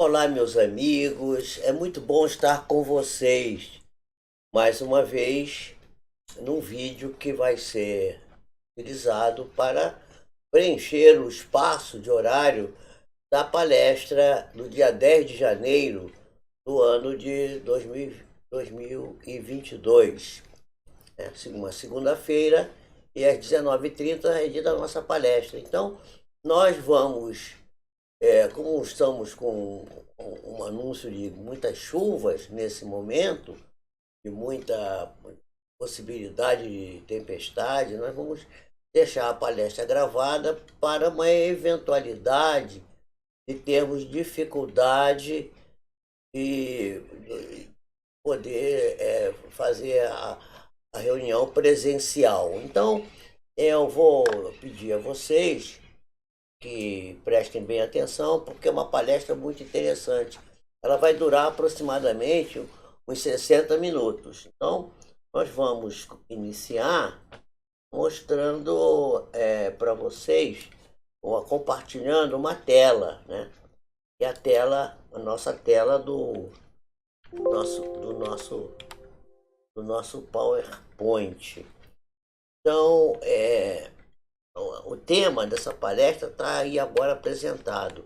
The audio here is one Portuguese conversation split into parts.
Olá, meus amigos. É muito bom estar com vocês mais uma vez num vídeo que vai ser utilizado para preencher o espaço de horário da palestra do dia 10 de janeiro do ano de 2022. É uma segunda-feira e às 19h30 é dia da nossa palestra. Então, nós vamos como estamos com um anúncio de muitas chuvas nesse momento, de muita possibilidade de tempestade, nós vamos deixar a palestra gravada para uma eventualidade de termos dificuldade de poder fazer a reunião presencial. Então, eu vou pedir a vocês que prestem bem atenção, porque é uma palestra muito interessante. Ela vai durar aproximadamente uns 60 minutos. Então, nós vamos iniciar mostrando para vocês, ou compartilhando uma tela, né? E a nossa tela nosso, do nosso, do nosso PowerPoint. Então, o tema dessa palestra está aí agora apresentado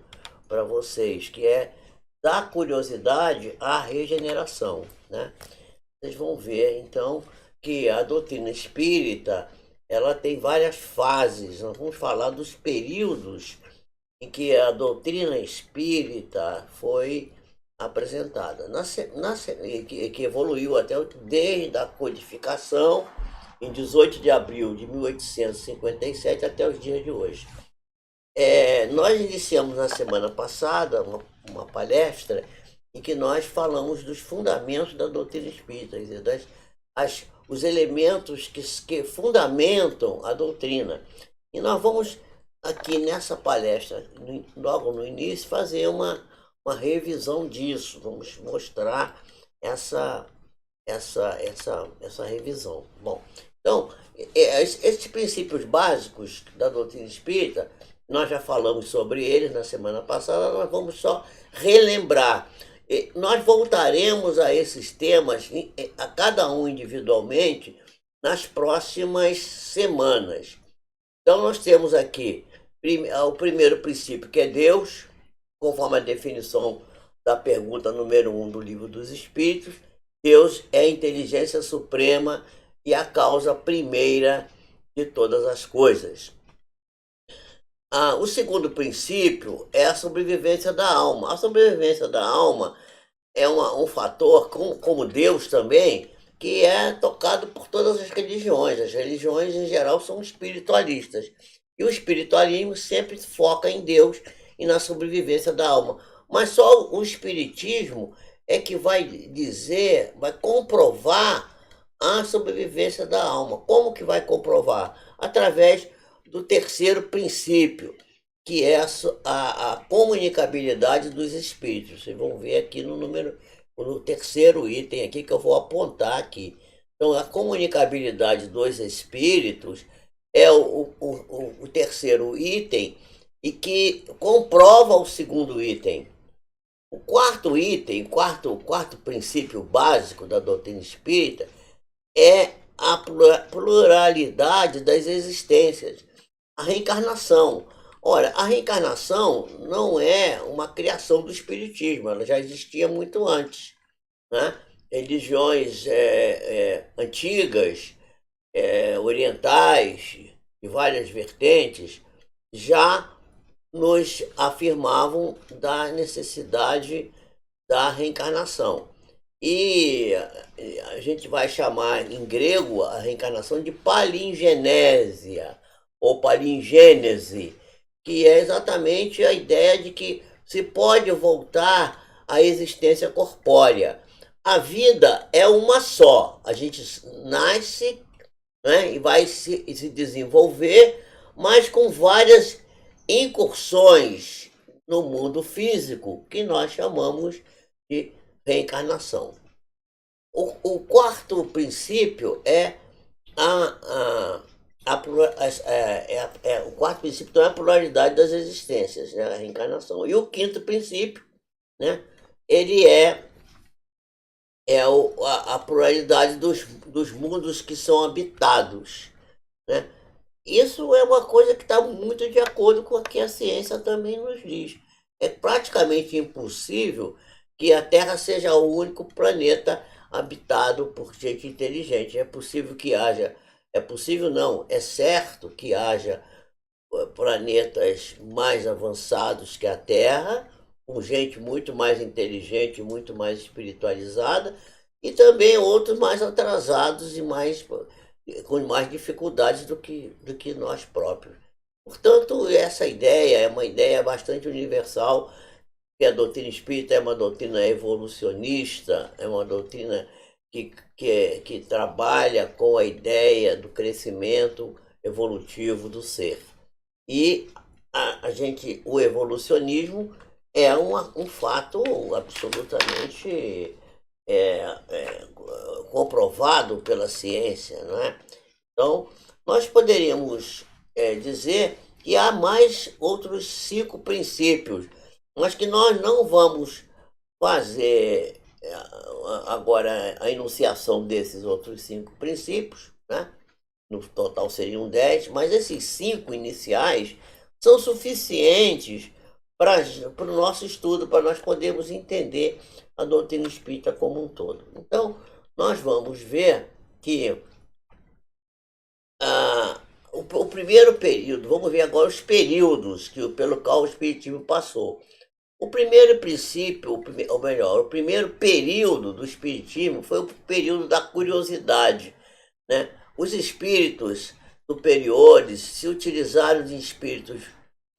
para vocês, que é da curiosidade à regeneração, né? Vocês vão ver, então, que a doutrina espírita, ela tem várias fases. Nós vamos falar dos períodos em que a doutrina espírita foi apresentada, que evoluiu até desde a codificação em 18 de abril de 1857 até os dias de hoje. Nós iniciamos na semana passada uma palestra em que nós falamos dos fundamentos da doutrina espírita, quer dizer, os elementos que fundamentam a doutrina. E nós vamos aqui nessa palestra, logo no início, fazer uma revisão disso. Vamos mostrar essa revisão. Bom, então, esses princípios básicos da doutrina espírita, nós já falamos sobre eles na semana passada, nós vamos só relembrar. Nós voltaremos a esses temas, a cada um individualmente, nas próximas semanas. Então, nós temos aqui o primeiro princípio, que é Deus, conforme a definição da pergunta número 1 do Livro dos Espíritos. Deus é a inteligência suprema e a causa primeira de todas as coisas. O segundo princípio é a sobrevivência da alma. A sobrevivência da alma é um fator, como Deus também, que é tocado por todas as religiões. As religiões, em geral, são espiritualistas. E o espiritualismo sempre foca em Deus e na sobrevivência da alma. Mas só o espiritismo é que vai dizer, vai comprovar a sobrevivência da alma. Como que vai comprovar? Através do terceiro princípio, que é a comunicabilidade dos espíritos. Vocês vão ver aqui no terceiro item aqui, que eu vou apontar aqui. Então, a comunicabilidade dos espíritos é o terceiro item e que comprova o segundo item. O quarto item, quarto princípio básico da doutrina espírita é a pluralidade das existências, a reencarnação. Ora, a reencarnação não é uma criação do espiritismo, ela já existia muito antes, né? Religiões antigas, orientais, de várias vertentes, já nos afirmavam da necessidade da reencarnação. E a gente vai chamar em grego a reencarnação de palingenésia ou palingênese, que é exatamente a ideia de que se pode voltar à existência corpórea. A vida é uma só. A gente nasce, né, e vai se desenvolver, mas com várias incursões no mundo físico, que nós chamamos de reencarnação. O quarto princípio é o quarto princípio então é a pluralidade das existências, né, a reencarnação. E o quinto princípio, né? Ele a pluralidade dos mundos que são habitados, né? Isso é uma coisa que está muito de acordo com o que a ciência também nos diz. É praticamente impossível que a Terra seja o único planeta habitado por gente inteligente. É possível que haja, é possível não, é certo que haja planetas mais avançados que a Terra, com gente muito mais inteligente, muito mais espiritualizada, e também outros mais atrasados e com mais dificuldades do que nós próprios. Portanto, essa ideia é uma ideia bastante universal, que a doutrina espírita é uma doutrina evolucionista, é uma doutrina que trabalha com a ideia do crescimento evolutivo do ser. E o evolucionismo é um fato absolutamente comprovado pela ciência, não é? Então, nós poderíamos dizer que há mais outros 5 princípios, mas que nós não vamos fazer agora a enunciação desses outros 5 princípios, né? No total seriam 10, mas esses 5 iniciais são suficientes para o nosso estudo, para nós podermos entender a doutrina espírita como um todo. Então, nós vamos ver que o primeiro período, vamos ver agora os períodos pelo qual o Espiritismo passou. O primeiro princípio, ou melhor, o primeiro período do Espiritismo foi o período da curiosidade, né? Os espíritos superiores se utilizaram de espíritos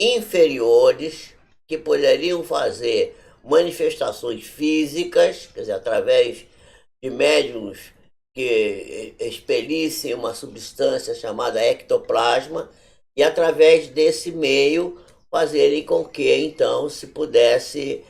inferiores que poderiam fazer manifestações físicas, quer dizer, através de médiums que expelissem uma substância chamada ectoplasma, e através desse meio fazerem com que então se pudesse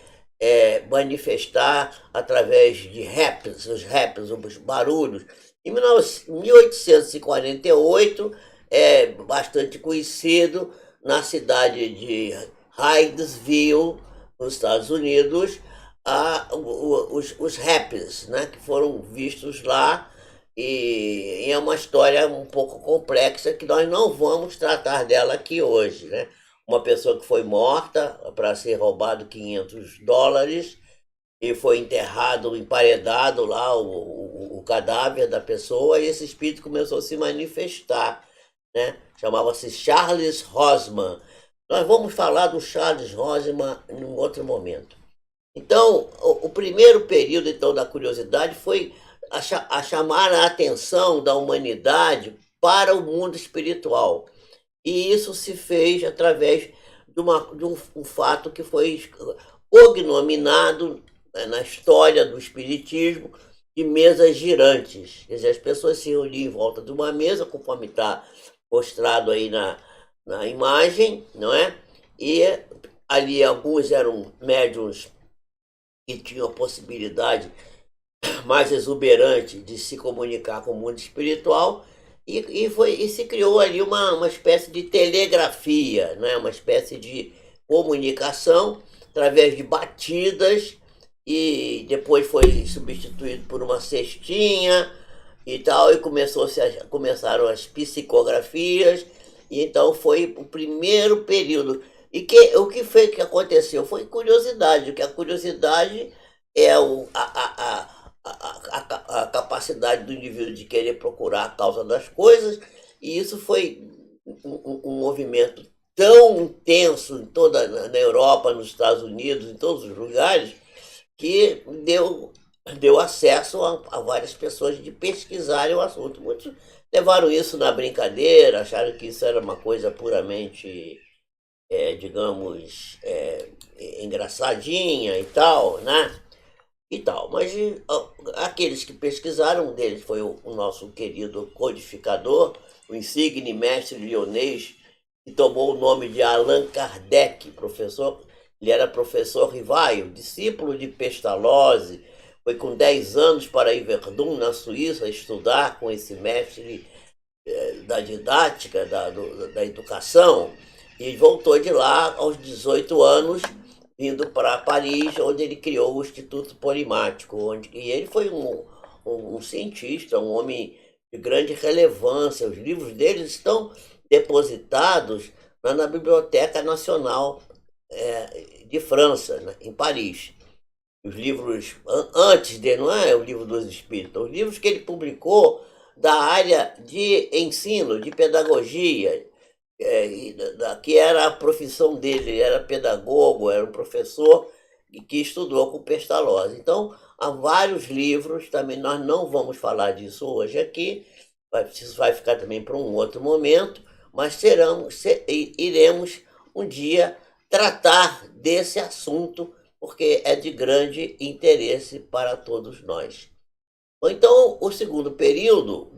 manifestar através de raps, os barulhos. Em 1848 é bastante conhecido na cidade de Hydesville, nos Estados Unidos, os raps, né, que foram vistos lá, e é uma história um pouco complexa que nós não vamos tratar dela aqui hoje, né? Uma pessoa que foi morta para ser roubado $500 e foi enterrado, emparedado lá o cadáver da pessoa, e esse espírito começou a se manifestar, né? Chamava-se Charles Rosman. Nós vamos falar do Charles Rosman em um outro momento. Então, o primeiro período então da curiosidade foi a chamar a atenção da humanidade para o mundo espiritual. E isso se fez através de um fato que foi cognominado, né, na história do espiritismo, de mesas girantes. Quer dizer, as pessoas se reuniam em volta de uma mesa, conforme está mostrado aí na imagem, não é? E ali alguns eram médiuns que tinham a possibilidade mais exuberante de se comunicar com o mundo espiritual, e se criou ali uma espécie de telegrafia, né? Uma espécie de comunicação através de batidas, e depois foi substituído por uma cestinha e tal, e começaram as psicografias, e então foi o primeiro período. O que foi que aconteceu? Foi curiosidade, que a curiosidade é a capacidade do indivíduo de querer procurar a causa das coisas, e isso foi um movimento tão intenso na Europa, nos Estados Unidos, em todos os lugares, que deu acesso a várias pessoas de pesquisarem o assunto. Muitos levaram isso na brincadeira, acharam que isso era uma coisa puramente, digamos, engraçadinha e tal, né? E tal. Mas aqueles que pesquisaram, um deles foi o nosso querido codificador, o insigne mestre lionês, que tomou o nome de Allan Kardec, professor. Ele era professor Rivaio, discípulo de Pestalozzi, foi com 10 anos para Yverdun, na Suíça, estudar com esse mestre da didática, da educação, e voltou de lá aos 18 anos indo para Paris, onde ele criou o Instituto Polimático, e ele foi um cientista, um homem de grande relevância. Os livros dele estão depositados na Biblioteca Nacional de França, né, em Paris. Os livros antes dele, não é o livro dos Espíritos, os livros que ele publicou da área de ensino, de pedagogia, que era a profissão dele, ele era pedagogo, era um professor que estudou com Pestalozzi. Então, há vários livros, também nós não vamos falar disso hoje aqui, isso vai ficar também para um outro momento, mas iremos um dia tratar desse assunto, porque é de grande interesse para todos nós. Então, o segundo período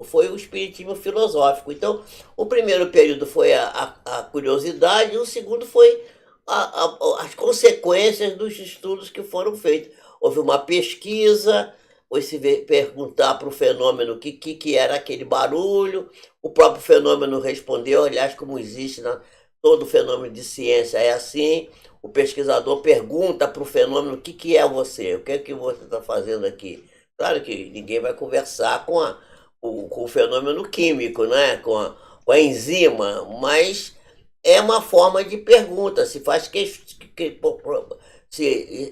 foi o espiritismo filosófico. Então, o primeiro período foi a curiosidade, e o segundo foi as consequências dos estudos que foram feitos. Houve uma pesquisa, foi se perguntar para o fenômeno que era aquele barulho, o próprio fenômeno respondeu, aliás, como existe todo fenômeno de ciência é assim, o pesquisador pergunta para o fenômeno o que é você, o que você está fazendo aqui. Claro que ninguém vai conversar com o fenômeno químico, né? Com a enzima, mas é uma forma de pergunta, se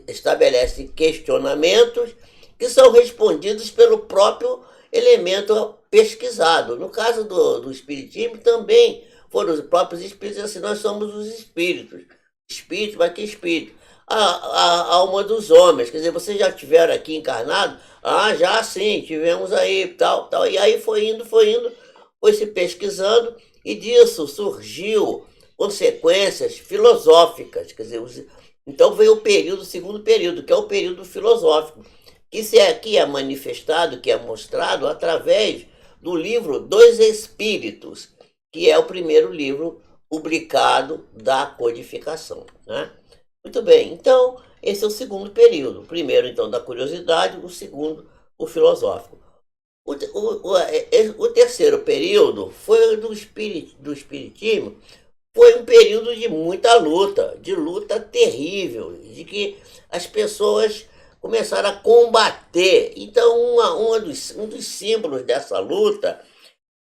estabelece questionamentos que são respondidos pelo próprio elemento pesquisado. No caso do Espiritismo, também foram os próprios espíritos, assim, nós somos os espíritos. Espírito, mas que espírito? A alma dos homens, quer dizer, vocês já estiveram aqui encarnados? Ah, já sim, tivemos aí, tal, tal. E aí foi indo, foi se pesquisando, e disso surgiu consequências filosóficas, quer dizer, então veio o segundo período, que é o período filosófico, que é manifestado, que é mostrado através do livro Dos Espíritos, que é o primeiro livro publicado da codificação, né? Muito bem, então esse é o segundo período. O primeiro, então, da curiosidade, o segundo, o filosófico. O terceiro período foi do espiritismo, foi um período de luta terrível, de que as pessoas começaram a combater. Então, um dos símbolos dessa luta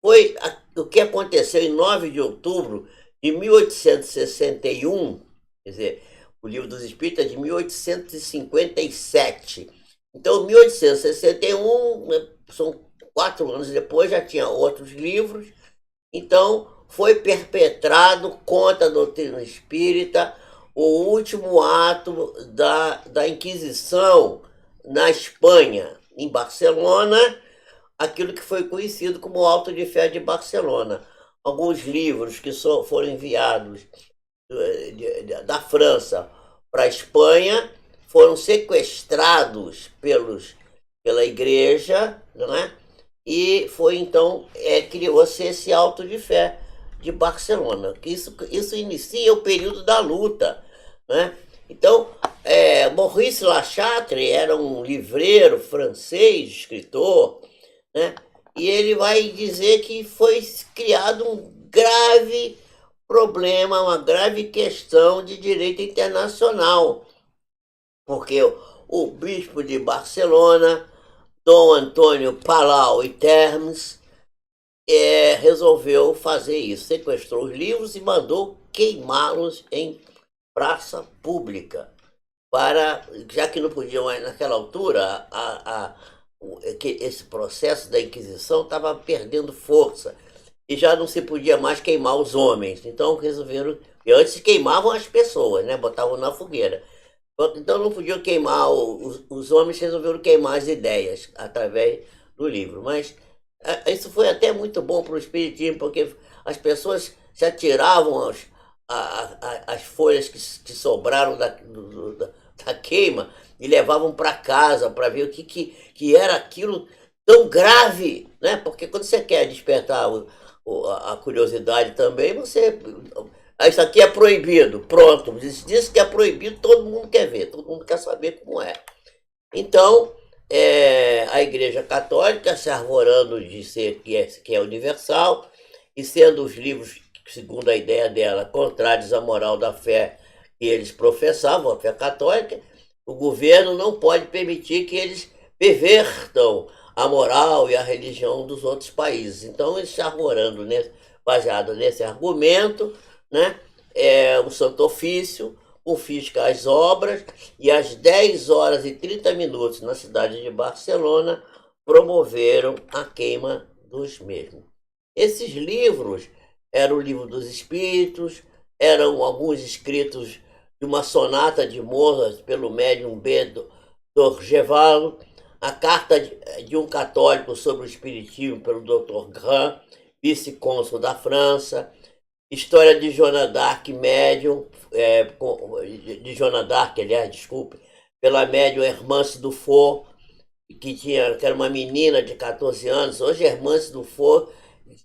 foi o que aconteceu em 9 de outubro de 1861, quer dizer, o Livro dos Espíritos é de 1857. Então, 1861, são 4 anos depois, já tinha outros livros. Então, foi perpetrado contra a doutrina espírita o último ato da Inquisição na Espanha, em Barcelona, aquilo que foi conhecido como o Auto de Fé de Barcelona. Alguns livros que foram enviados da França para a Espanha foram sequestrados pela igreja, não é? E foi então, criou-se esse Auto de Fé de Barcelona, que isso inicia o período da luta, né? Então, Maurice Lachatre era um livreiro francês, escritor, né? E ele vai dizer que foi criado um grave problema, uma grave questão de direito internacional, porque o bispo de Barcelona, Dom Antônio Palau e Termes, resolveu fazer isso, sequestrou os livros e mandou queimá-los em praça pública, já que não podiam mais, naquela altura, esse processo da Inquisição estava perdendo força e já não se podia mais queimar os homens. Então resolveram, e antes queimavam as pessoas, né? Botavam na fogueira. Então não podiam queimar os homens, resolveram queimar as ideias através do livro. Mas isso foi até muito bom para o espiritismo, porque as pessoas se atiravam as folhas que sobraram da queima e levavam para casa para ver o que era aquilo tão grave, né? Porque quando você quer despertar a curiosidade também, isso aqui é proibido, pronto, diz que é proibido, todo mundo quer ver, todo mundo quer saber como é. Então, a Igreja Católica, se arvorando de ser que é universal, e sendo os livros, segundo a ideia dela, contrários à moral da fé e eles professavam a fé católica, o governo não pode permitir que eles pervertam a moral e a religião dos outros países. Então, eles arvorando, baseado nesse argumento, né, o Santo Ofício confisca as obras e às 10 horas e 30 minutos na cidade de Barcelona promoveram a queima dos mesmos. Esses livros eram o Livro dos Espíritos, eram alguns escritos de uma sonata de Mozart pelo médium Bento Dorgeval, a carta de um católico sobre o espiritismo pelo Dr. Grand, vice-cônsul da França, história de Joana d'Arc, médium, de Joana d'Arc, aliás, desculpe, pela médium Hermance Dufour, que era uma menina de 14 anos. Hoje, Hermance Dufour,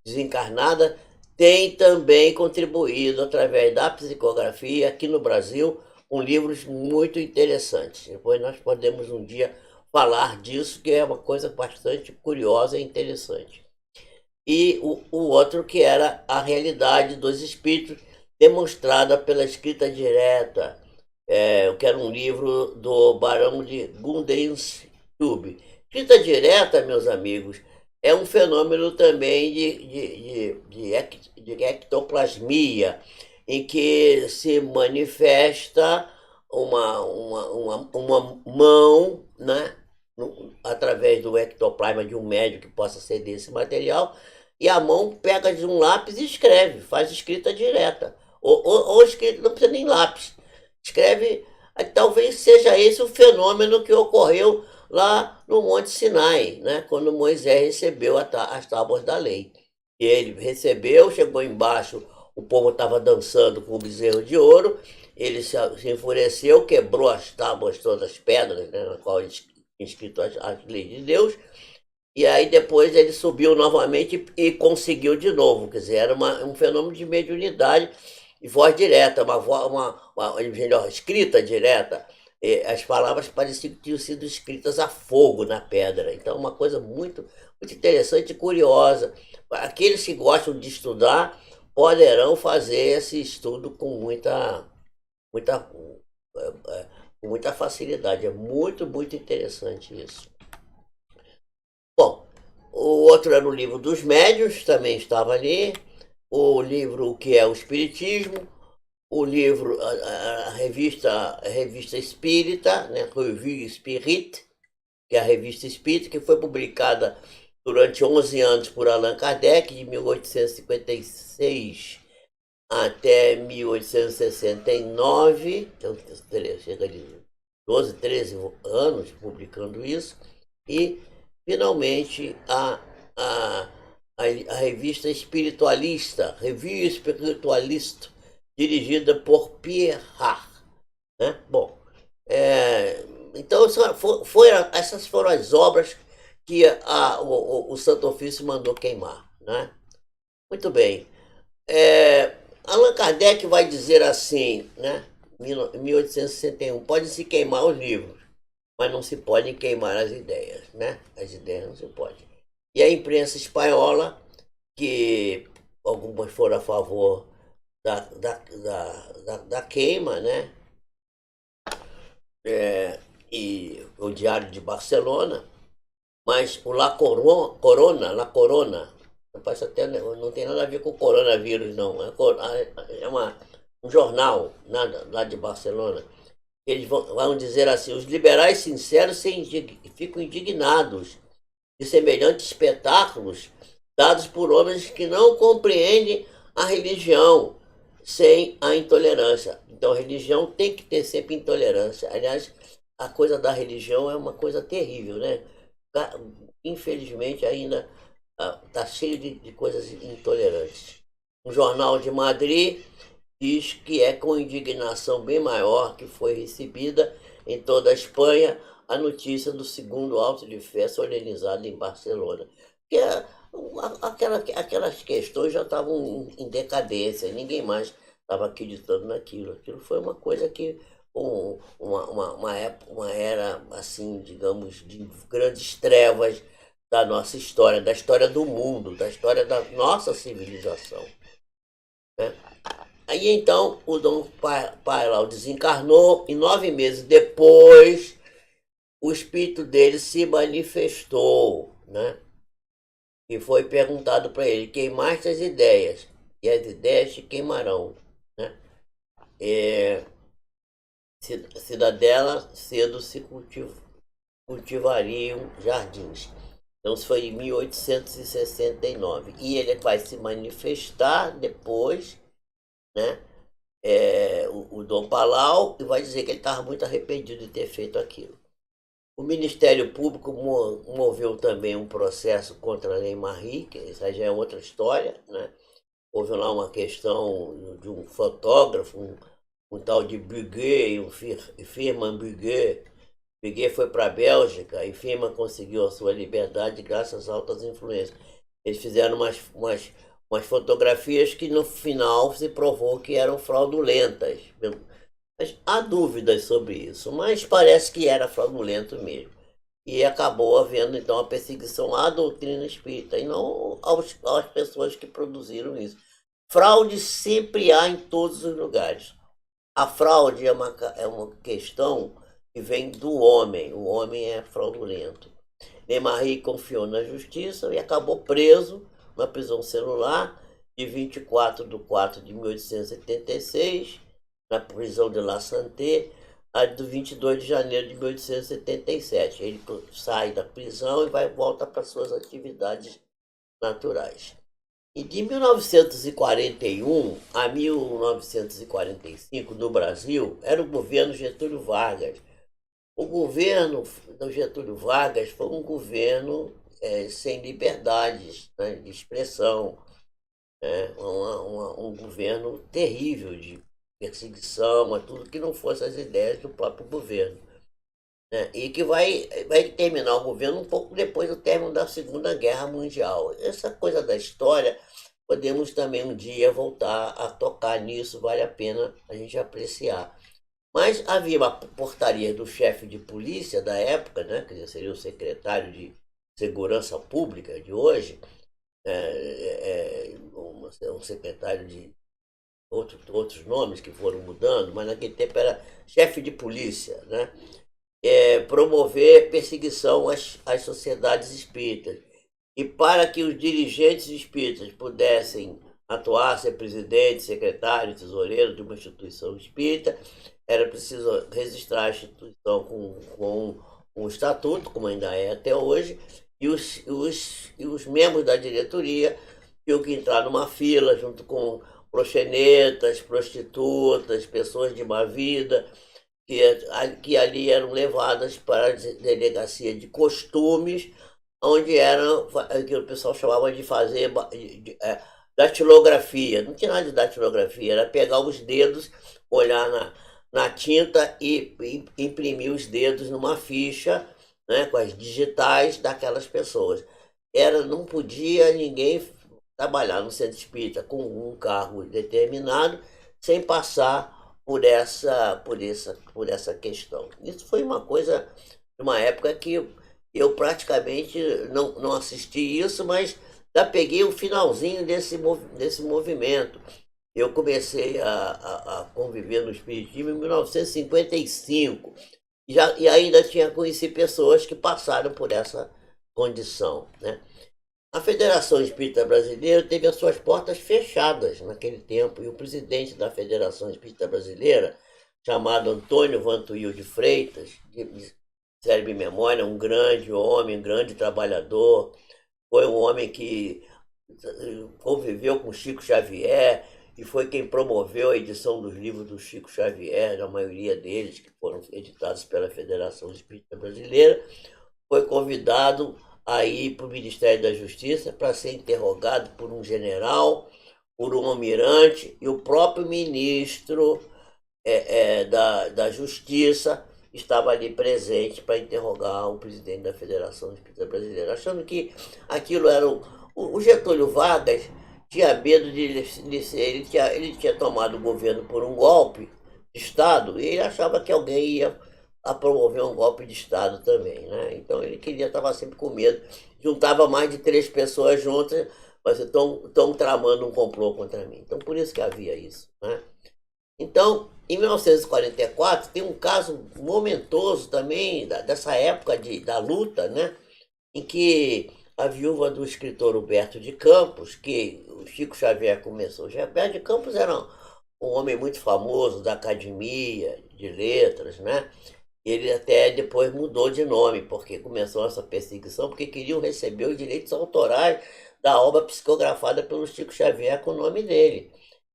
desencarnada, tem também contribuído através da psicografia aqui no Brasil com livros muito interessantes. Depois nós podemos um dia falar disso, que é uma coisa bastante curiosa e interessante. E o outro que era a realidade dos espíritos demonstrada pela escrita direta, que era um livro do Barão de Gundenstube. Escrita direta, meus amigos, é um fenômeno também de ectoplasmia, em que se manifesta uma mão, né, através do ectoplasma de um médium que possa ceder esse material, e a mão pega de um lápis e escreve, faz escrita direta. Ou escrita, não precisa nem lápis. Escreve, talvez seja esse o fenômeno que ocorreu lá no Monte Sinai, né, quando Moisés recebeu as tábuas da lei. E ele recebeu, chegou embaixo, o povo estava dançando com o bezerro de ouro, ele se enfureceu, quebrou as tábuas, todas as pedras, né, na qual ele tinha escrito as leis de Deus, e aí depois ele subiu novamente e conseguiu de novo. Quer dizer, era um fenômeno de mediunidade e voz direta, melhor, escrita direta. As palavras pareciam que tinham sido escritas a fogo na pedra. Então, uma coisa muito, muito interessante e curiosa. Aqueles que gostam de estudar poderão fazer esse estudo com muita, muita facilidade. É muito, muito interessante isso. Bom, o outro era o Livro dos Médiuns, também estava ali. O livro O que é o Espiritismo. O livro, a revista Espírita, né, Revue Spirit, que é a revista Espírita, que foi publicada durante 11 anos por Allan Kardec, de 1856 até 1869, então chega de 12, 13 anos publicando isso, e finalmente a revista Espiritualista, Revue Spiritualiste, dirigida por Pierre Hart, né? Bom, então essas foram as obras que o Santo Ofício mandou queimar, né? Muito bem. Allan Kardec vai dizer assim, né? Em 1861, pode-se queimar os livros, mas não se podem queimar as ideias, né? As ideias não se podem. E a imprensa espanhola, que algumas foram a favor da queima, né? E o Diário de Barcelona, mas o La Corona, parece até, não tem nada a ver com o coronavírus, não. É um jornal lá de Barcelona. Eles vão dizer assim: os liberais sinceros ficam indignados de semelhantes espetáculos dados por homens que não compreendem a religião sem a intolerância. Então, a religião tem que ter sempre intolerância. Aliás, a coisa da religião é uma coisa terrível, né? Infelizmente, ainda está cheio de coisas intolerantes. Um jornal de Madrid diz que é com indignação bem maior que foi recebida em toda a Espanha a notícia do segundo auto de fé solenizado em Barcelona. Que aquelas questões já estavam em decadência, ninguém mais estava acreditando naquilo. Aquilo foi uma coisa que, uma era, assim, digamos, de grandes trevas da nossa história, da história do mundo, da história da nossa civilização, né? Aí então o Dom Pairal desencarnou e 9 meses depois o espírito dele se manifestou, né? E foi perguntado para ele: queimaste as ideias, e as ideias te queimarão, né? É, cidadela cedo se cultivariam jardins. Então isso foi em 1869. E ele vai se manifestar depois, né? O Dom Palau, e vai dizer que ele estava muito arrependido de ter feito aquilo. O Ministério Público moveu também um processo contra a Lei Marie, que isso já é outra história, né? Houve lá uma questão de um fotógrafo, um tal de Buguet, um Firmin Buguet. Buguet foi para a Bélgica e Firmin conseguiu a sua liberdade graças às altas influências. Eles fizeram umas fotografias que no final se provou que eram fraudulentas. Mas há dúvidas sobre isso, mas parece que era fraudulento mesmo. E acabou havendo então a perseguição à doutrina espírita e não às pessoas que produziram isso. Fraude sempre há em todos os lugares. A fraude é uma questão que vem do homem. O homem é fraudulento. Lemarie confiou na justiça e acabou preso na prisão celular de 24 de 4 de 1876, na prisão de La Santé, a do 22 de janeiro de 1877. Ele sai da prisão e volta para suas atividades naturais. E de 1941 a 1945, no Brasil, era o governo Getúlio Vargas. O governo do Getúlio Vargas foi um governo sem liberdades, né, de expressão, um governo terrível de perseguição a tudo que não fosse as ideias do próprio governo. Né? E que vai terminar o governo um pouco depois do término da Segunda Guerra Mundial. Essa coisa da história, podemos também um dia voltar a tocar nisso, vale a pena a gente apreciar. Mas havia uma portaria do chefe de polícia da época, né, que seria o secretário de Segurança Pública de hoje, um secretário de outros nomes que foram mudando, mas naquele tempo era chefe de polícia, né? Promover perseguição às sociedades espíritas. E para que os dirigentes espíritas pudessem atuar, ser presidente, secretário, tesoureiro de uma instituição espírita, era preciso registrar a instituição com um estatuto, como ainda é até hoje, e os membros da diretoria tinham que entrar numa fila junto com proxenetas, prostitutas, pessoas de má vida, que ali eram levadas para a delegacia de costumes, onde era que o pessoal chamava de fazer datilografia. Não tinha nada de datilografia, era pegar os dedos, olhar na tinta e imprimir os dedos numa ficha, né, com as digitais daquelas pessoas. Não podia ninguém trabalhar no centro espírita com um cargo determinado sem passar por essa questão. Isso foi uma coisa, uma época que eu praticamente não assisti isso, mas já peguei o finalzinho desse movimento. Eu comecei a conviver no espiritismo em 1955 e ainda conheci pessoas que passaram por essa condição, né? A Federação Espírita Brasileira teve as suas portas fechadas naquele tempo, e o presidente da Federação Espírita Brasileira, chamado Antônio Vantuil de Freitas, de cérebro e memória, um grande homem, um grande trabalhador, foi um homem que conviveu com Chico Xavier e foi quem promoveu a edição dos livros do Chico Xavier, a maioria deles, que foram editados pela Federação Espírita Brasileira, foi convidado a ir para o Ministério da Justiça para ser interrogado por um general, por um almirante, e o próprio ministro da Justiça estava ali presente para interrogar o presidente da Federação Espírita Brasileira, achando que aquilo era o Getúlio Vargas tinha medo de ser, ele tinha tomado o governo por um golpe de Estado e ele achava que alguém ia a promover um golpe de Estado também, né? Então ele estava sempre com medo, juntava mais de 3 pessoas juntas, Mas estão tramando um complô contra mim. Então, por isso que havia isso, né? Então, em 1944, tem um caso momentoso também, dessa época da luta, né? Em que a viúva do escritor Humberto de Campos, que o Chico Xavier começou. Humberto de Campos era um homem muito famoso da academia de letras, né? Ele até depois mudou de nome, porque começou essa perseguição, porque queriam receber os direitos autorais da obra psicografada pelo Chico Xavier com o nome dele.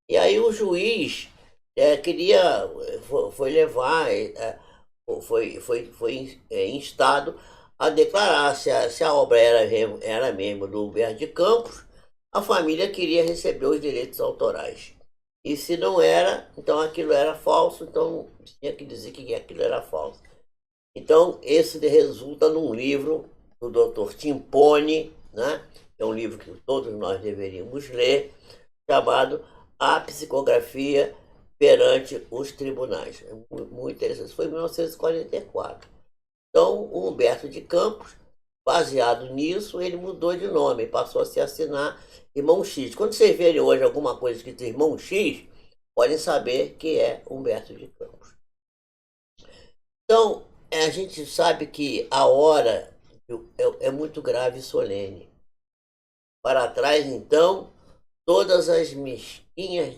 E aí o juiz queria, foi levar, foi instado a declarar se a obra era mesmo do Humberto de Campos, a família queria receber os direitos autorais. E se não era, então aquilo era falso, então tinha que dizer que aquilo era falso. Então, esse resulta num livro do Dr. Timpone, né? É um livro que todos nós deveríamos ler, chamado A Psicografia Perante os Tribunais. É muito interessante. Foi em 1944. Então, o Humberto de Campos, baseado nisso, ele mudou de nome, passou a se assinar Irmão X. Quando vocês verem hoje alguma coisa escrita Irmão X, podem saber que é Humberto de Campos. Então, a gente sabe que a hora é muito grave e solene. Para trás, então, todas as mesquinhas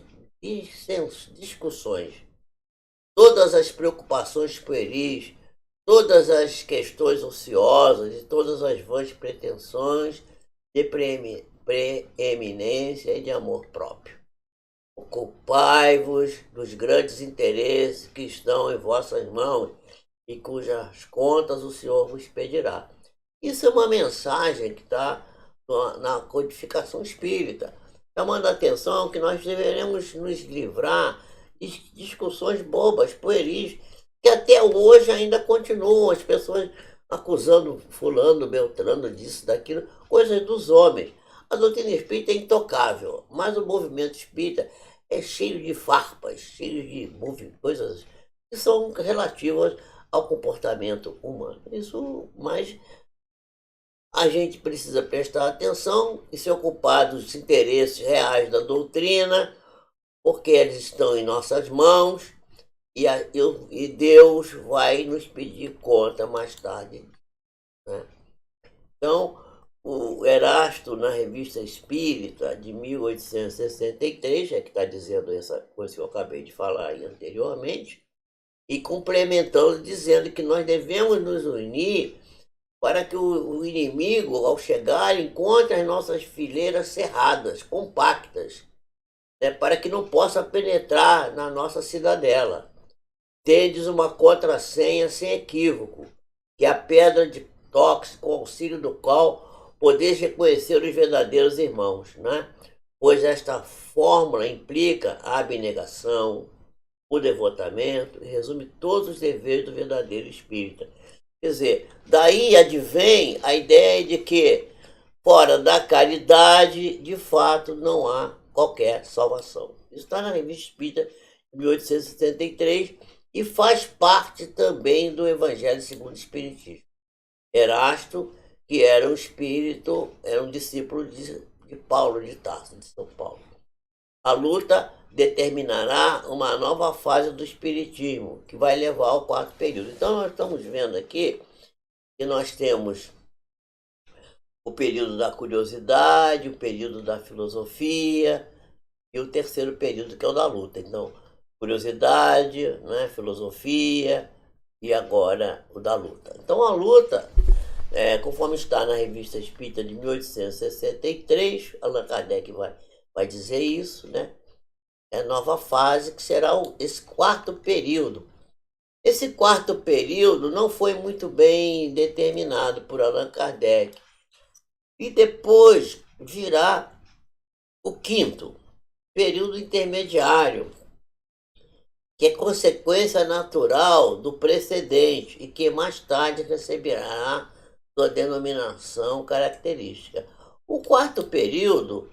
discussões, todas as preocupações pueris, todas as questões ociosas e todas as vãs pretensões de preeminência e de amor próprio. Ocupai-vos dos grandes interesses que estão em vossas mãos e cujas contas o Senhor vos pedirá. Isso é uma mensagem que está na codificação espírita, chamando a atenção que nós deveremos nos livrar de discussões bobas, pueris, que até hoje ainda continuam, as pessoas acusando fulano, beltrano, disso, daquilo, coisas dos homens. A doutrina espírita é intocável, mas o movimento espírita é cheio de farpas, cheio de coisas que são relativas ao comportamento humano. Isso, mas a gente precisa prestar atenção e se ocupar dos interesses reais da doutrina, porque eles estão em nossas mãos e Deus vai nos pedir conta mais tarde, né? Então, o Erasto, na Revista Espírita de 1863, que está dizendo essa coisa que eu acabei de falar aí anteriormente, e complementando, dizendo que nós devemos nos unir para que o inimigo, ao chegar, encontre as nossas fileiras cerradas, compactas, né, para que não possa penetrar na nossa cidadela. Tendes uma contrassenha sem equívoco, que é a pedra de toque, com auxílio do qual podeis reconhecer os verdadeiros irmãos, né? Pois esta fórmula implica a abnegação, o devotamento e resume todos os deveres do verdadeiro espírita. Quer dizer, daí advém a ideia de que, fora da caridade, de fato, não há qualquer salvação. Isso está na Revista Espírita de 1873 e faz parte também do Evangelho segundo o Espiritismo. Erasto, que era um espírito, era um discípulo de Paulo de Tarso, de São Paulo. A luta determinará uma nova fase do espiritismo, que vai levar ao quarto período. Então, nós estamos vendo aqui que nós temos o período da curiosidade, o período da filosofia e o terceiro período, que é o da luta. Então, curiosidade, né, filosofia e agora o da luta. Então, a luta, conforme está na Revista Espírita de 1863, Allan Kardec vai dizer isso, né? É a nova fase, que será esse quarto período. Esse quarto período não foi muito bem determinado por Allan Kardec. E depois virá o quinto período intermediário, que é consequência natural do precedente e que mais tarde receberá sua denominação característica. O quarto período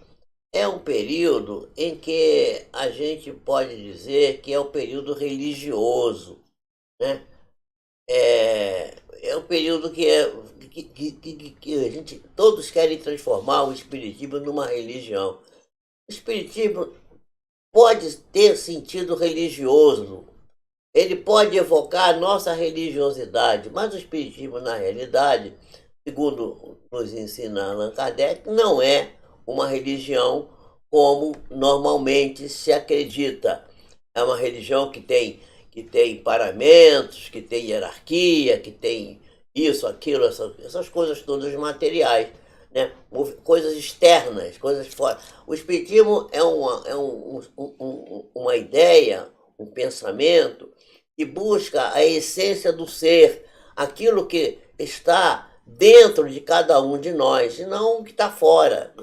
é um período em que a gente pode dizer que é o período religioso, né? É um período que que a gente, todos querem transformar o Espiritismo numa religião. O Espiritismo pode ter sentido religioso, ele pode evocar a nossa religiosidade, mas o Espiritismo, na realidade, segundo nos ensina Allan Kardec, não é uma religião como normalmente se acredita. É uma religião que tem paramentos, que tem hierarquia, que tem isso, aquilo, essas coisas todas materiais, né? Coisas externas, coisas fora. O Espiritismo é uma ideia, um pensamento que busca a essência do ser, aquilo que está dentro de cada um de nós, e não o que está fora,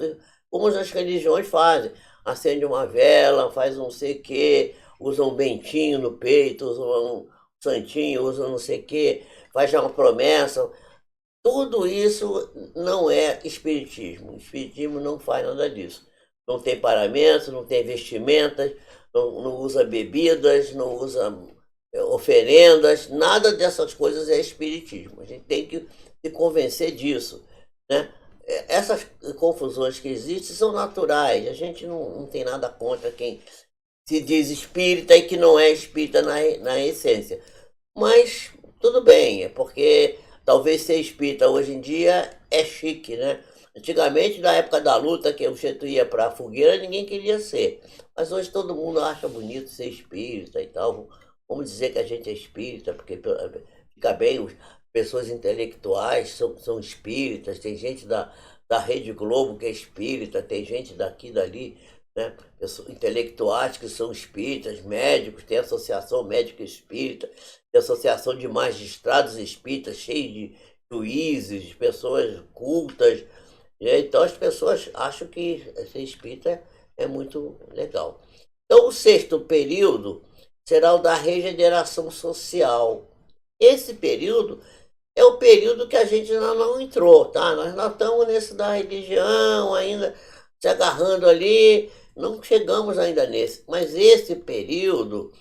como as religiões fazem. Acende uma vela, faz não sei o quê, usa um bentinho no peito, usa um santinho, usa não sei o quê, faz já uma promessa. Tudo isso não é espiritismo. O espiritismo não faz nada disso. Não tem paramentos, não tem vestimentas, não usa bebidas, não usa oferendas, nada dessas coisas é espiritismo. A gente tem que se convencer disso, né? Essas confusões que existem são naturais. A gente não tem nada contra quem se diz espírita e que não é espírita na essência. Mas tudo bem, é porque talvez ser espírita hoje em dia é chique, né? Antigamente, na época da luta, que o sujeito ia para a fogueira, ninguém queria ser. Mas hoje todo mundo acha bonito ser espírita e tal. Vamos dizer que a gente é espírita, porque fica bem, pessoas intelectuais são espíritas, tem gente da Rede Globo que é espírita, tem gente daqui e dali, né? Intelectuais que são espíritas, médicos, tem associação médica espírita, tem associação de magistrados espíritas, cheio de juízes, de pessoas cultas, né? Então as pessoas acham que ser espírita é muito legal. Então o sexto período será o da regeneração social. Esse período é o período que a gente ainda não entrou, tá? Nós não estamos nesse da religião ainda, se agarrando ali, não chegamos ainda nesse. Mas esse período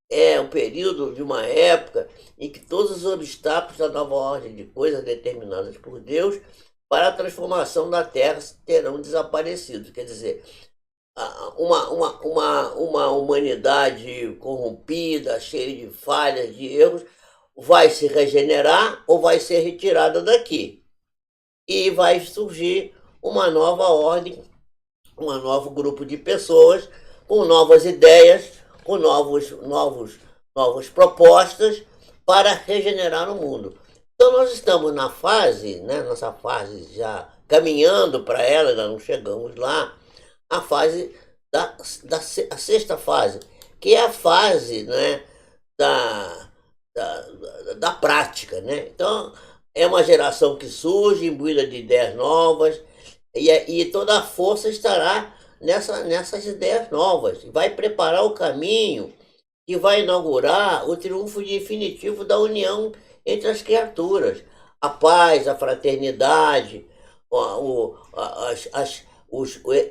é um período de uma época em que todos os obstáculos da nova ordem de coisas determinadas por Deus para a transformação da Terra terão desaparecido. Quer dizer, uma humanidade corrompida, cheia de falhas, de erros, vai se regenerar ou vai ser retirada daqui. E vai surgir uma nova ordem, um novo grupo de pessoas com novas ideias, com novas propostas para regenerar o mundo. Então nós estamos na fase, né, nossa fase já caminhando para ela, ainda não chegamos lá, a fase a sexta fase, que é a fase, né, da prática, né? Então é uma geração que surge imbuída de ideias novas e toda a força estará nessas ideias novas. Vai preparar o caminho que vai inaugurar o triunfo definitivo da união entre as criaturas. A paz, a fraternidade,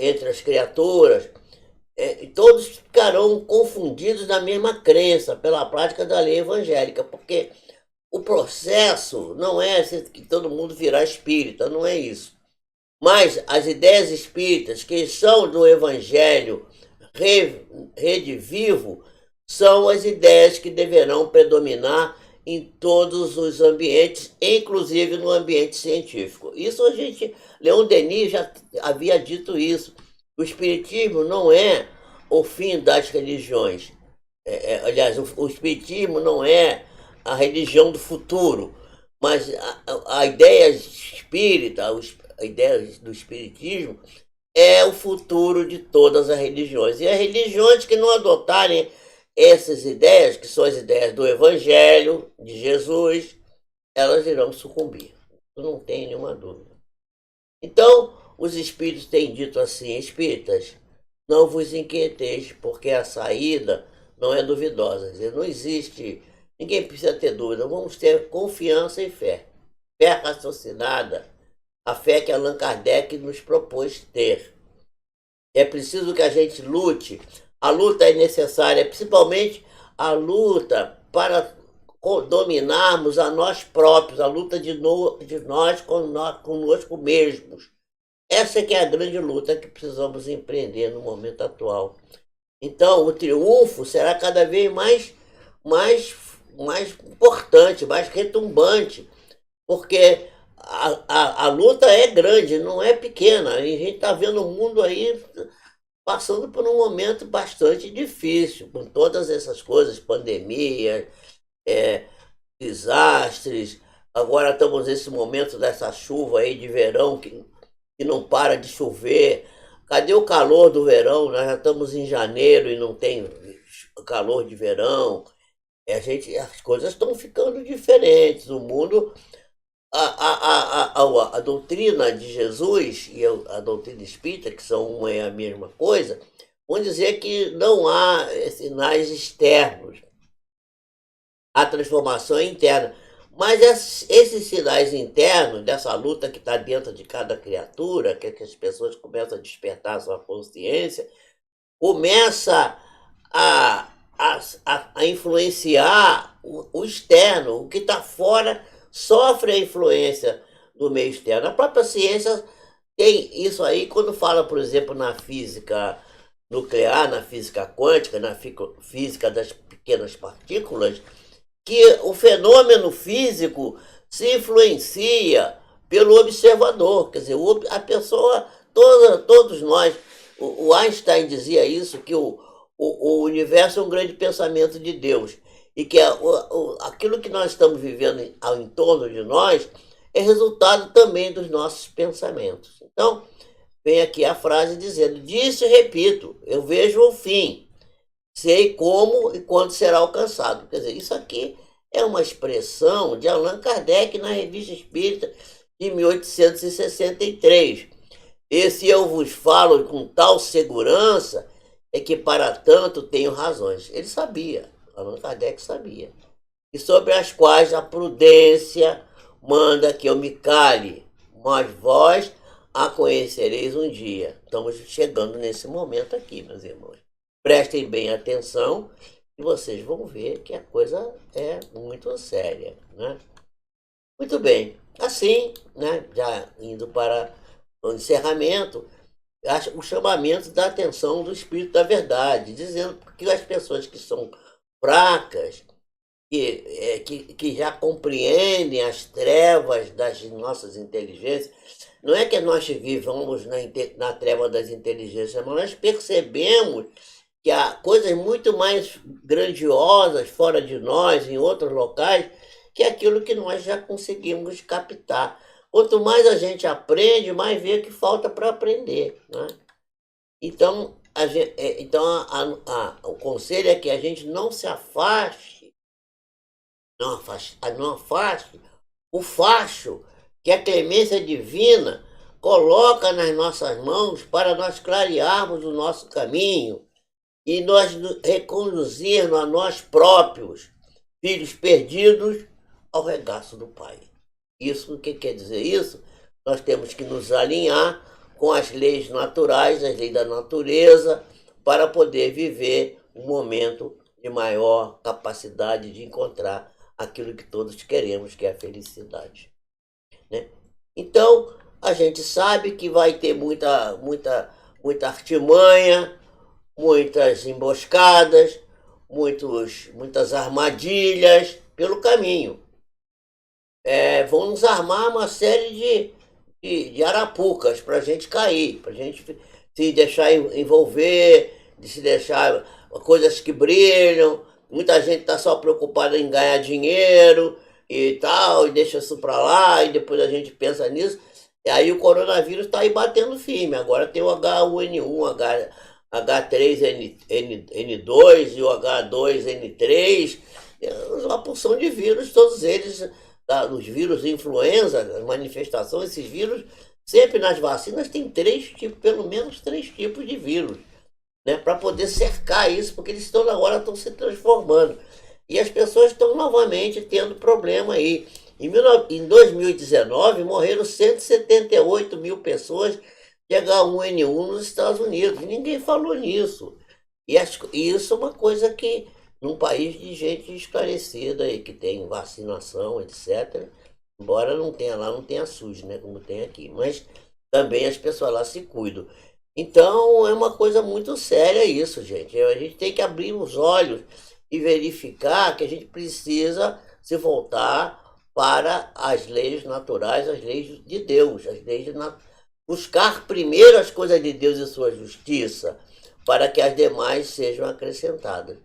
entre as criaturas, todos ficarão confundidos na mesma crença pela prática da lei evangélica, porque o processo não é que todo mundo virá espírita, não é isso. Mas as ideias espíritas, que são do evangelho redivivo, são as ideias que deverão predominar em todos os ambientes, inclusive no ambiente científico. Isso Leon Denis já havia dito isso. O espiritismo não é o fim das religiões. Aliás, o espiritismo não é a religião do futuro, mas a ideia espírita, a ideia do espiritismo é o futuro de todas as religiões. E as religiões que não adotarem essas ideias, que são as ideias do Evangelho de Jesus, elas irão sucumbir. Não tem nenhuma dúvida. Então, os espíritos têm dito assim: espíritas, não vos inquieteis, porque a saída não é duvidosa. Quer dizer, não existe, ninguém precisa ter dúvida, vamos ter confiança e fé. Fé raciocinada, a fé que Allan Kardec nos propôs ter. É preciso que a gente lute. A luta é necessária, principalmente a luta para dominarmos a nós próprios, a luta de nós conosco mesmos. Essa que é a grande luta que precisamos empreender no momento atual. Então, o triunfo será cada vez mais importante, mais retumbante, porque a luta é grande, não é pequena. E a gente está vendo o mundo aí passando por um momento bastante difícil, com todas essas coisas, pandemia, desastres. Agora estamos nesse momento dessa chuva aí de verão que não para de chover. Cadê o calor do verão? Nós já estamos em janeiro e não tem calor de verão. As coisas estão ficando diferentes. O mundo, a doutrina de Jesus e a doutrina espírita, que são uma e a mesma coisa, vão dizer que não há sinais externos. A transformação é interna. Mas esses sinais internos, dessa luta que está dentro de cada criatura, que as pessoas começam a despertar a sua consciência, começa a influenciar o externo. O que está fora sofre a influência do meio externo. A própria ciência tem isso aí quando fala, por exemplo, na física nuclear, na física quântica, na física das pequenas partículas, que o fenômeno físico se influencia pelo observador. Quer dizer, a pessoa, todos nós, o Einstein dizia isso, que o universo é um grande pensamento de Deus, e que aquilo que nós estamos vivendo ao entorno de nós é resultado também dos nossos pensamentos. Então, vem aqui a frase dizendo: disse e repito, eu vejo o fim, sei como e quando será alcançado. Quer dizer, isso aqui é uma expressão de Allan Kardec na Revista Espírita de 1863. Esse eu vos falo com tal segurança é que para tanto tenho razões. Ele sabia, Allan Kardec sabia, e sobre as quais a prudência manda que eu me cale, mas vós a conhecereis um dia. Estamos chegando nesse momento aqui, meus irmãos. Prestem bem atenção e vocês vão ver que a coisa é muito séria, né? Muito bem. Assim, né, já indo para o encerramento, o chamamento da atenção do Espírito da Verdade, dizendo que as pessoas que são fracas, que já compreendem as trevas das nossas inteligências, não é que nós vivamos na treva das inteligências, mas nós percebemos que há coisas muito mais grandiosas fora de nós, em outros locais, que aquilo que nós já conseguimos captar. Quanto mais a gente aprende, mais vê que falta para aprender, né? Então, o conselho é que a gente não se afaste, não afaste o facho que a clemência divina coloca nas nossas mãos para nós clarearmos o nosso caminho e nós reconduzirmos a nós próprios, filhos perdidos, ao regaço do Pai. Isso, o que quer dizer isso? Nós temos que nos alinhar com as leis naturais, as leis da natureza, para poder viver um momento de maior capacidade de encontrar aquilo que todos queremos, que é a felicidade, né? Então, a gente sabe que vai ter muita artimanha, muitas emboscadas, muitas armadilhas pelo caminho. Vão nos armar uma série de arapucas para a gente cair, para a gente se deixar envolver, de se deixar coisas que brilham. Muita gente está só preocupada em ganhar dinheiro e tal, e deixa isso para lá, e depois a gente pensa nisso. E aí o coronavírus está aí batendo firme. Agora tem o H1N1, H3N2 e o H2N3, uma porção de vírus, todos eles, os vírus influenza, as manifestações, esses vírus, sempre nas vacinas tem pelo menos 3 tipos de vírus, né, para poder cercar isso, porque eles agora estão se transformando. E as pessoas estão novamente tendo problema aí. Em 2019, morreram 178 mil pessoas de H1N1 nos Estados Unidos. Ninguém falou nisso. E isso é uma coisa que num país de gente esclarecida e que tem vacinação, etc. Embora não tenha lá, não tenha SUS, né, como tem aqui, mas também as pessoas lá se cuidam. Então é uma coisa muito séria isso, gente. A gente tem que abrir os olhos e verificar que a gente precisa se voltar para as leis naturais, as leis de Deus, as leis de buscar primeiro as coisas de Deus e sua justiça, para que as demais sejam acrescentadas.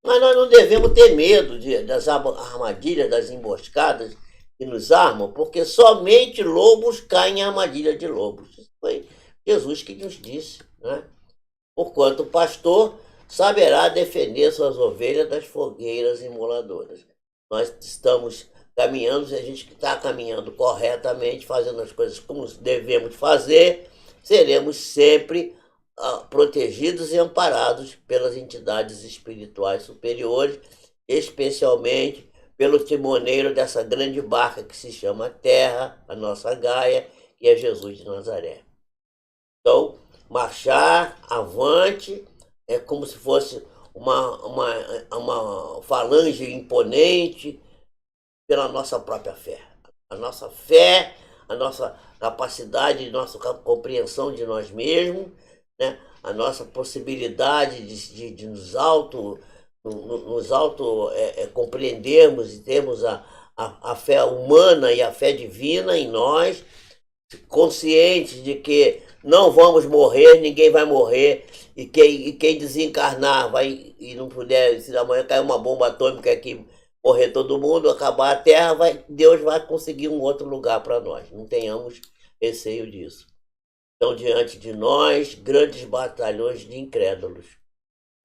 Mas nós não devemos ter medo das armadilhas, das emboscadas que nos armam, porque somente lobos caem em armadilha de lobos. Isso foi Jesus que nos disse, né? Porquanto o pastor saberá defender suas ovelhas das fogueiras imoladoras. Nós estamos caminhando, se a gente está caminhando corretamente, fazendo as coisas como devemos fazer, seremos sempre protegidos e amparados pelas entidades espirituais superiores, especialmente pelo timoneiro dessa grande barca que se chama Terra, a nossa Gaia, que é Jesus de Nazaré. Então, marchar avante é como se fosse uma falange imponente pela nossa própria fé. A nossa fé, a nossa capacidade, a nossa compreensão de nós mesmos, né? A nossa possibilidade de nos compreendermos e termos a fé humana e a fé divina em nós, conscientes de que não vamos morrer, ninguém vai morrer, e quem desencarnar vai, e não puder, se amanhã cair uma bomba atômica aqui, morrer todo mundo, acabar a Terra, Deus vai conseguir um outro lugar para nós. Não tenhamos receio disso. Estão diante de nós grandes batalhões de incrédulos.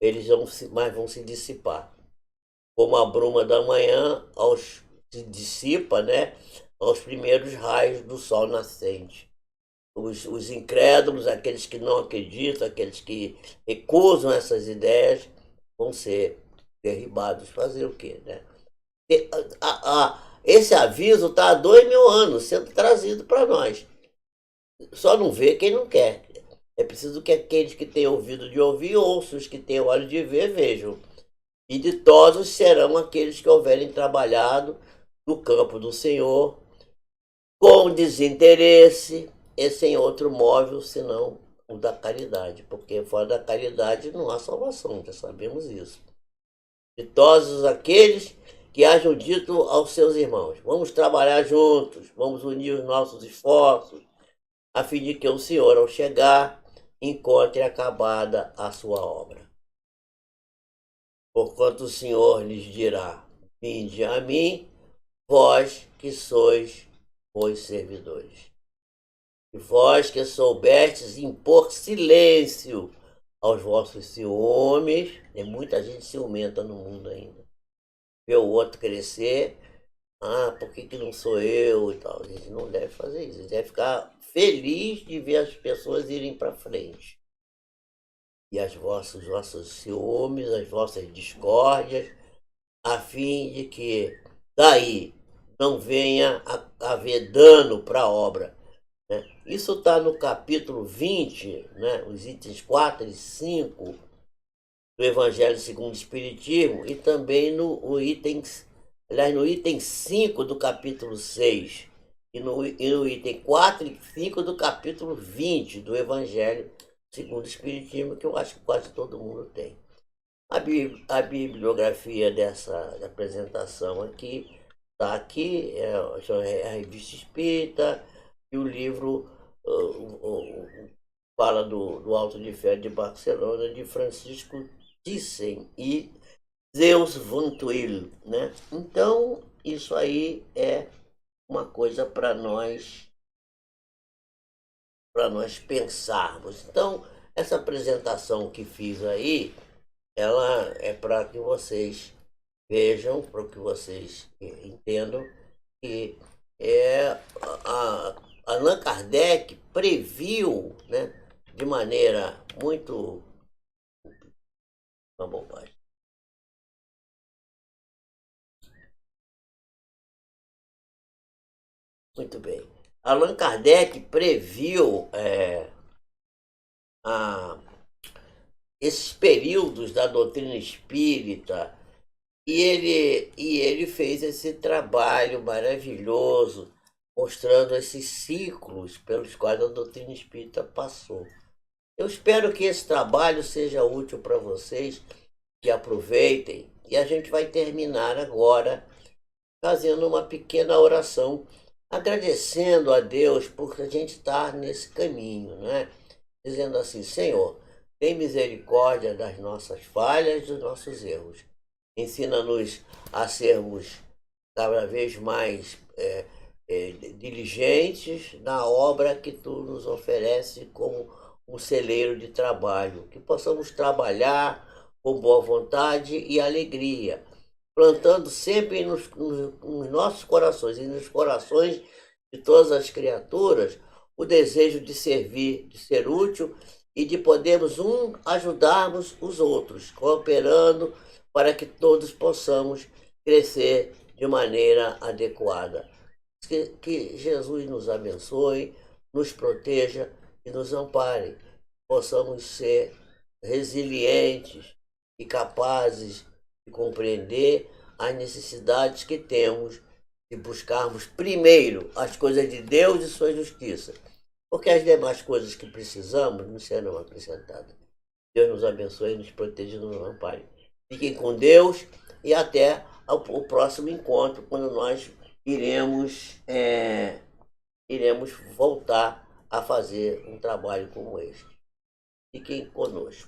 Eles vão se dissipar. Como a bruma da manhã se dissipa, né, aos primeiros raios do sol nascente. Os incrédulos, aqueles que não acreditam, aqueles que recusam essas ideias, vão ser derribados. Fazer o quê, né? Esse aviso está há 2000 anos sendo trazido para nós. Só não vê quem não quer. É preciso que aqueles que têm ouvido de ouvir ouçam, os que têm olho de ver vejam. E ditosos serão aqueles que houverem trabalhado no campo do Senhor com desinteresse e sem outro móvel senão o da caridade, porque fora da caridade não há salvação, já sabemos isso. Ditosos aqueles que hajam dito aos seus irmãos: vamos trabalhar juntos, vamos unir os nossos esforços, a fim de que o Senhor, ao chegar, encontre acabada a sua obra. Porquanto o Senhor lhes dirá: vinde a mim, vós que sois os servidores. E vós que soubestes impor silêncio aos vossos ciúmes, tem muita gente ciumenta no mundo ainda. Ver o outro crescer, por que não sou eu e tal. A gente não deve fazer isso, a gente deve ficar feliz de ver as pessoas irem para frente. E os vossos ciúmes, as vossas discórdias, a fim de que daí não venha a haver dano para a obra. Né? Isso está no capítulo 20, né? Os itens 4 e 5 do Evangelho segundo o Espiritismo, e também no item 5 do capítulo 6, e no item 4 e 5 do capítulo 20 do Evangelho segundo o Espiritismo, que eu acho que quase todo mundo tem. A bibliografia dessa apresentação aqui está aqui, é a Revista Espírita, e o livro fala do Alto de Fé de Barcelona, de Francisco Thyssen e Zeus van Tuyl, né? Então, isso aí é uma coisa para nós pensarmos. Então, essa apresentação que fiz aí, ela é para que vocês vejam, para que vocês entendam que Allan Kardec previu, né, de maneira muito... Uma bobagem. Muito bem. Allan Kardec previu esses períodos da doutrina espírita E ele fez esse trabalho maravilhoso, mostrando esses ciclos pelos quais a doutrina espírita passou. Eu espero que esse trabalho seja útil para vocês, que aproveitem, e a gente vai terminar agora fazendo uma pequena oração, agradecendo a Deus por a gente estar nesse caminho, né? Dizendo assim: Senhor, tem misericórdia das nossas falhas, dos nossos erros. Ensina-nos a sermos cada vez mais diligentes na obra que tu nos oferece como um celeiro de trabalho, que possamos trabalhar com boa vontade e alegria, plantando sempre nos nossos corações e nos corações de todas as criaturas o desejo de servir, de ser útil e de podermos ajudarmos os outros, cooperando para que todos possamos crescer de maneira adequada. Que Jesus nos abençoe, nos proteja e nos ampare. Possamos ser resilientes e capazes de compreender as necessidades que temos de buscarmos primeiro as coisas de Deus e sua justiça, porque as demais coisas que precisamos nos serão acrescentadas. Deus nos abençoe, nos proteja e nos ampare. Fiquem com Deus e até o próximo encontro, quando nós iremos voltar a fazer um trabalho como este. Fiquem conosco.